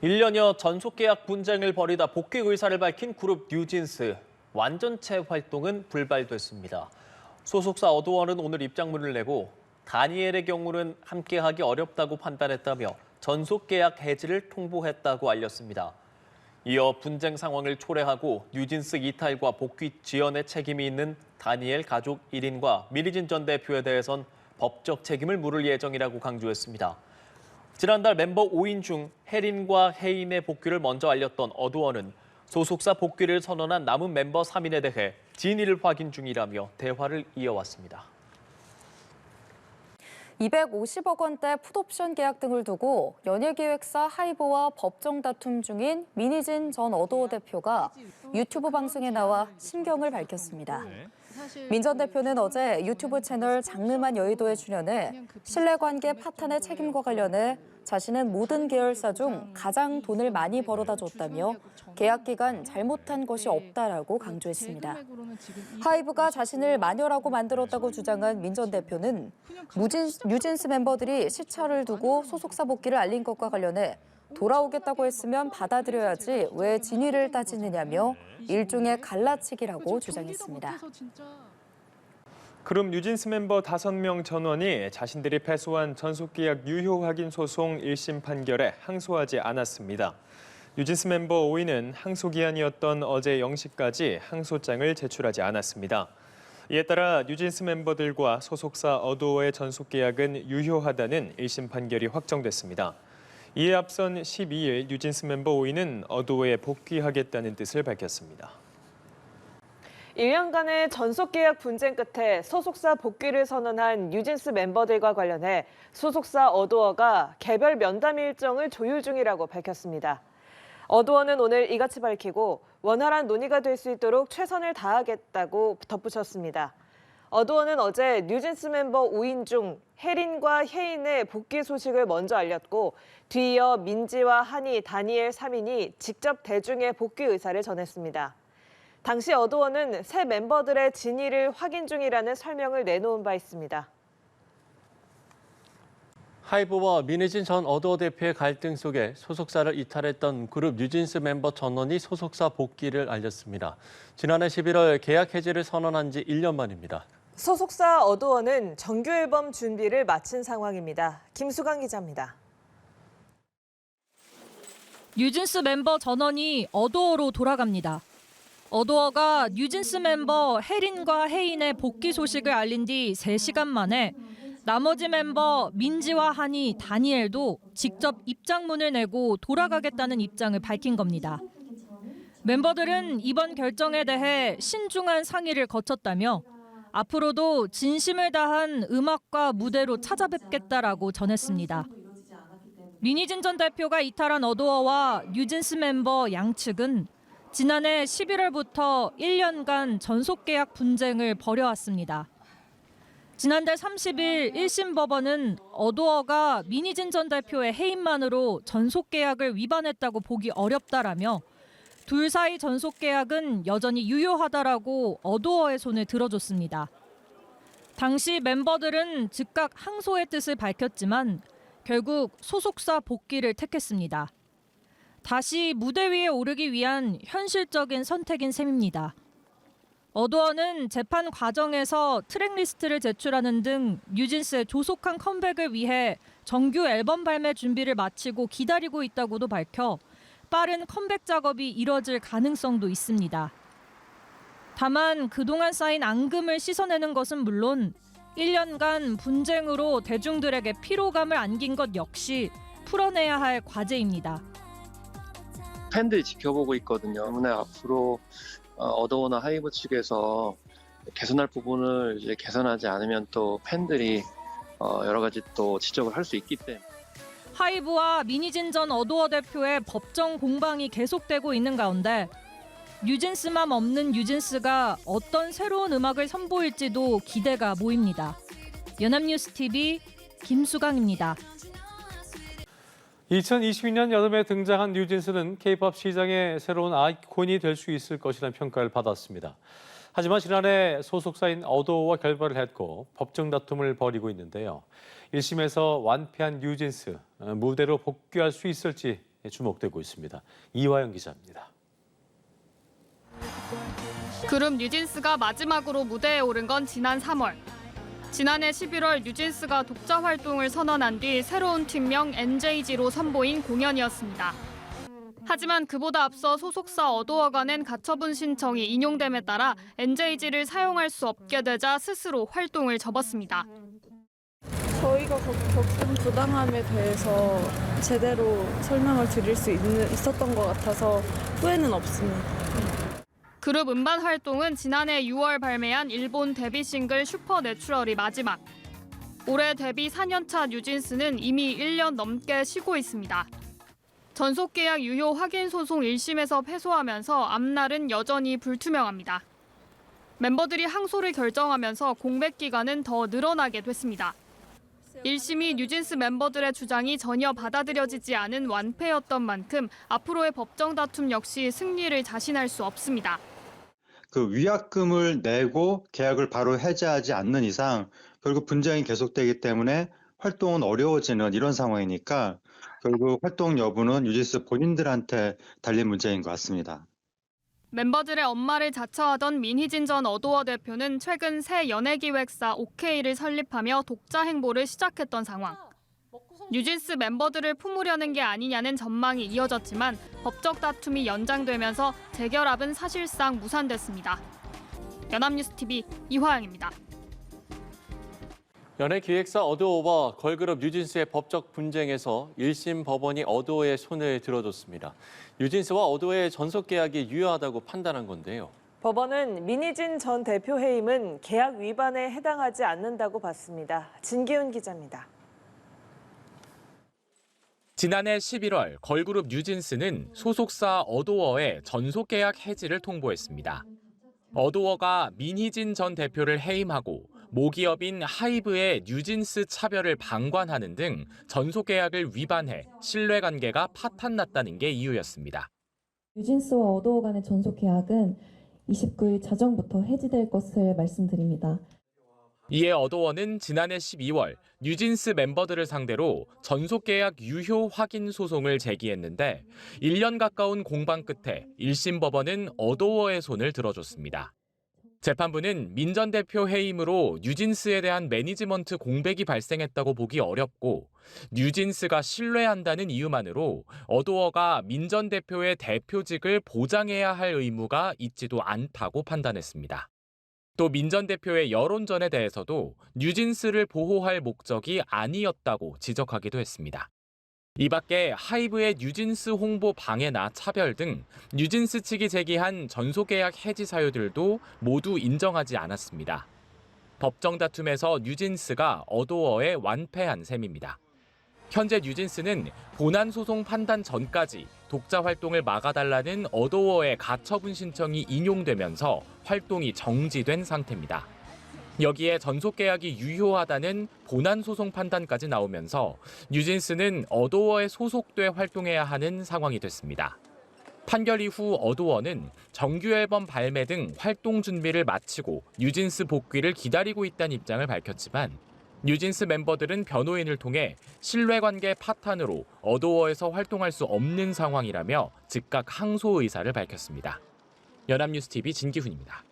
1년여 전속계약 분쟁을 벌이다 복귀 의사를 밝힌 그룹 뉴진스. 완전체 활동은 불발됐습니다. 소속사 어도원은 오늘 입장문을 내고 다니엘의 경우는 함께하기 어렵다고 판단했다며 전속계약 해지를 통보했다고 알렸습니다. 이어 분쟁 상황을 초래하고 뉴진스 이탈과 복귀 지연에 책임이 있는 다니엘 가족 1인과 민희진 전 대표에 대해선 법적 책임을 물을 예정이라고 강조했습니다. 지난달 멤버 5인 중 혜린과 혜인의 복귀를 먼저 알렸던 어도원은 소속사 복귀를 선언한 남은 mem버 3인에 대해 진위를 확인 중이라며 대화를 이어왔습니다. 250억 원대 풋옵션 계약 등을 두고 연예기획사 하이브와 법정 다툼 중인 민희진 전 어도어 대표가 유튜브 방송에 나와 심경을 밝혔습니다. 민 전 대표는 어제 유튜브 채널 장르만 여의도에 출연해 신뢰관계 파탄의 책임과 관련해 자신은 모든 계열사 중 가장 돈을 많이 벌어다 줬다며 계약 기간 잘못한 것이 없다라고 강조했습니다. 하이브가 자신을 마녀라고 만들었다고 주장한 민 전 대표는 뉴진스 멤버들이 시차를 두고 소속사 복귀를 알린 것과 관련해 돌아오겠다고 했으면 받아들여야지 왜 진위를 따지느냐며 일종의 갈라치기라고 주장했습니다. 그룹 뉴진스 멤버 5명 전원이 자신들이 패소한 전속계약 유효 확인 소송 1심 판결에 항소하지 않았습니다. 뉴진스 멤버 5인은 항소기한이었던 어제 0시까지 항소장을 제출하지 않았습니다. 이에 따라 뉴진스 멤버들과 소속사 어도어의 전속계약은 유효하다는 1심 판결이 확정됐습니다. 이에 앞선 12일 뉴진스 멤버 5인은 어도어에 복귀하겠다는 뜻을 밝혔습니다. 1년간의 전속계약 분쟁 끝에 소속사 복귀를 선언한 뉴진스 멤버들과 관련해 소속사 어도어가 개별 면담 일정을 조율 중이라고 밝혔습니다. 어도어는 오늘 이같이 밝히고 원활한 논의가 될 수 있도록 최선을 다하겠다고 덧붙였습니다. 어도어는 어제 뉴진스 멤버 5인 중 혜린과 혜인의 복귀 소식을 먼저 알렸고 뒤이어 민지와 한이, 다니엘 3인이 직접 대중의 복귀 의사를 전했습니다. 당시 어도어는 새 멤버들의 진위를 확인 중이라는 설명을 내놓은 바 있습니다. 하이브와 민희진 전 어도어 대표의 갈등 속에 소속사를 이탈했던 그룹 뉴진스 멤버 전원이 소속사 복귀를 알렸습니다. 지난해 11월 계약 해지를 선언한 지 1년 만입니다. 소속사 어도어는 정규 앨범 준비를 마친 상황입니다. 김수강 기자입니다. 뉴진스 멤버 전원이 어도어로 돌아갑니다. 어도어가 뉴진스 멤버 혜린과 혜인의 복귀 소식을 알린 뒤 3시간 만에 나머지 멤버 민지와 한이, 다니엘도 직접 입장문을 내고 돌아가겠다는 입장을 밝힌 겁니다. 멤버들은 이번 결정에 대해 신중한 상의를 거쳤다며 앞으로도 진심을 다한 음악과 무대로 찾아뵙겠다라고 전했습니다. 민희진 전 대표가 이탈한 어도어와 뉴진스 멤버 양측은 지난해 11월부터 1년간 전속계약 분쟁을 벌여왔습니다. 지난달 30일 1심 법원은 어도어가 민희진 전 대표의 해임만으로 전속계약을 위반했다고 보기 어렵다라며 둘 사이 전속계약은 여전히 유효하다라고 어도어의 손을 들어줬습니다. 당시 멤버들은 즉각 항소의 뜻을 밝혔지만 결국 소속사 복귀를 택했습니다. 다시 무대 위에 오르기 위한 현실적인 선택인 셈입니다. 어도어는 재판 과정에서 트랙리스트를 제출하는 등 뉴진스의 조속한 컴백을 위해 정규 앨범 발매 준비를 마치고 기다리고 있다고도 밝혀 빠른 컴백 작업이 이뤄질 가능성도 있습니다. 다만 그동안 쌓인 앙금을 씻어내는 것은 물론 1년간 분쟁으로 대중들에게 피로감을 안긴 것 역시 풀어내야 할 과제입니다. 팬들이 지켜보고 있거든요. 때문에 앞으로 어도어나 하이브 측에서 개선할 부분을 이제 개선하지 않으면 또 팬들이 여러 가지 또 지적을 할 수 있기 때문에. 하이브와 민희진 전 어도어 대표의 법정 공방이 계속되고 있는 가운데 뉴진스맘 없는 뉴진스가 어떤 새로운 음악을 선보일지도 기대가 모입니다. 연합뉴스TV 김수강입니다. 2022년 여름에 등장한 뉴진스는 K-팝 시장의 새로운 아이콘이 될 수 있을 것이라는 평가를 받았습니다. 하지만 지난해 소속사인 어도어와 결별을 했고 법정 다툼을 벌이고 있는데요. 1심에서 완패한 뉴진스, 무대로 복귀할 수 있을지 주목되고 있습니다. 이화영 기자입니다. 그룹 뉴진스가 마지막으로 무대에 오른 건 지난 3월. 지난해 11월 뉴진스가 독자 활동을 선언한 뒤 새로운 팀명 NJG로 선보인 공연이었습니다. 하지만 그보다 앞서 소속사 어도어가 낸 가처분 신청이 인용됨에 따라 NJG를 사용할 수 없게 되자 스스로 활동을 접었습니다. 저희가 겪은 부당함에 대해서 제대로 설명을 드릴 수 있었던 것 같아서 후회는 없습니다. 그룹 음반 활동은 지난해 6월 발매한 일본 데뷔 싱글 슈퍼내추럴이 마지막. 올해 데뷔 4년차 뉴진스는 이미 1년 넘게 쉬고 있습니다. 전속 계약 유효 확인 소송 1심에서 패소하면서 앞날은 여전히 불투명합니다. 멤버들이 항소를 결정하면서 공백 기간은 더 늘어나게 됐습니다. 1심이 뉴진스 멤버들의 주장이 전혀 받아들여지지 않은 완패였던 만큼 앞으로의 법정 다툼 역시 승리를 자신할 수 없습니다. 그 위약금을 내고 계약을 바로 해지하지 않는 이상 결국 분쟁이 계속되기 때문에 활동은 어려워지는 이런 상황이니까 결국 활동 여부는 뉴진스 본인들한테 달린 문제인 것 같습니다. 멤버들의 엄마를 자처하던 민희진 전 어도어 대표는 최근 새 연예기획사 OK를 설립하며 독자 행보를 시작했던 상황. 뉴진스 멤버들을 품으려는 게 아니냐는 전망이 이어졌지만 법적 다툼이 연장되면서 재결합은 사실상 무산됐습니다. 연합뉴스TV 이화영입니다. 연예기획사 어도어와 걸그룹 뉴진스의 법적 분쟁에서 1심 법원이 어도어의 손을 들어줬습니다. 뉴진스와 어도어의 전속 계약이 유효하다고 판단한 건데요. 법원은 민희진 전 대표 해임은 계약 위반에 해당하지 않는다고 봤습니다. 진기훈 기자입니다. 지난해 11월 걸그룹 뉴진스는 소속사 어도어의 전속 계약 해지를 통보했습니다. 어도어가 민희진 전 대표를 해임하고 모기업인 하이브의 뉴진스 차별을 방관하는 등 전속 계약을 위반해 신뢰관계가 파탄났다는 게 이유였습니다. 뉴진스와 어도어 간의 전속 계약은 29일 자정부터 해지될 것을 말씀드립니다. 이에 어도어는 지난해 12월 뉴진스 멤버들을 상대로 전속 계약 유효 확인 소송을 제기했는데 1년 가까운 공방 끝에 1심 법원은 어도어의 손을 들어줬습니다. 재판부는 민 전 대표 해임으로 뉴진스에 대한 매니지먼트 공백이 발생했다고 보기 어렵고 뉴진스가 신뢰한다는 이유만으로 어도어가 민 전 대표의 대표직을 보장해야 할 의무가 있지도 않다고 판단했습니다. 또 민 전 대표의 여론전에 대해서도 뉴진스를 보호할 목적이 아니었다고 지적하기도 했습니다. 이 밖에 하이브의 뉴진스 홍보 방해나 차별 등 뉴진스 측이 제기한 전속계약 해지 사유들도 모두 인정하지 않았습니다. 법정 다툼에서 뉴진스가 어도어에 완패한 셈입니다. 현재 뉴진스는 본안 소송 판단 전까지 독자 활동을 막아달라는 어도어의 가처분 신청이 인용되면서 활동이 정지된 상태입니다. 여기에 전속 계약이 유효하다는 본안 소송 판단까지 나오면서 뉴진스는 어도어에 소속돼 활동해야 하는 상황이 됐습니다. 판결 이후 어도어는 정규 앨범 발매 등 활동 준비를 마치고 뉴진스 복귀를 기다리고 있다는 입장을 밝혔지만 뉴진스 멤버들은 변호인을 통해 신뢰관계 파탄으로 어도어에서 활동할 수 없는 상황이라며 즉각 항소 의사를 밝혔습니다. 연합뉴스TV 진기훈입니다.